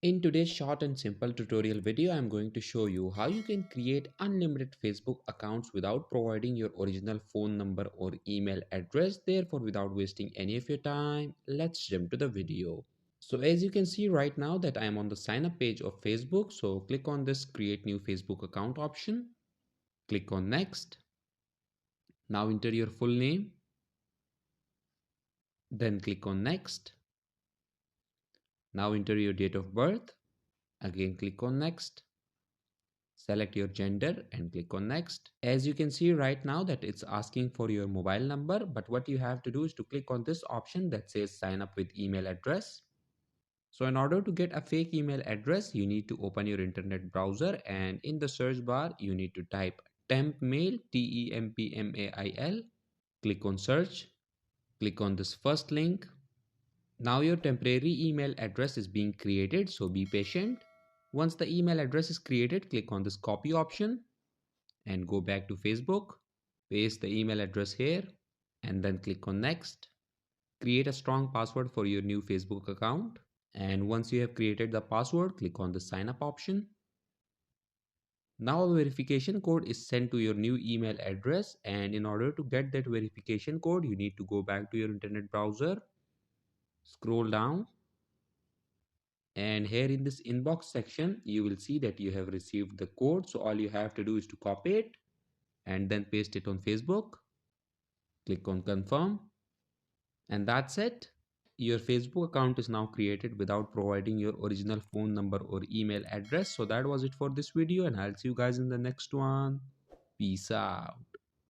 In today's short and simple tutorial video, I am going to show you how you can create unlimited Facebook accounts without providing your original phone number or email address. Therefore, without wasting any of your time, let's jump to the video. So as you can see right now that I am on the sign up page of Facebook. So click on this create new Facebook account option. Click on next. Now enter your full name. Then click on next. Now enter your date of birth. Again click on next. Select your gender and click on next. As you can see right now that it's asking for your mobile number, but what you have to do is to click on this option that says sign up with email address. So in order to get a fake email address, you need to open your internet browser and in the search bar, you need to type tempmail, TEMPMAIL. Click on search. Click on this first link. Now your temporary email address is being created, so be patient. Once the email address is created, click on this copy option and go back to Facebook. Paste the email address here and then click on next. Create a strong password for your new Facebook account. And once you have created the password, click on the sign up option. Now a verification code is sent to your new email address, and in order to get that verification code, you need to go back to your internet browser, scroll down, and here in this inbox section, you will see that you have received the code. So all you have to do is to copy it and then paste it on Facebook. Click on confirm, and that's it. Your Facebook account is now created without providing your original phone number or email address. So that was it for this video, and I'll see you guys in the next one. Peace out.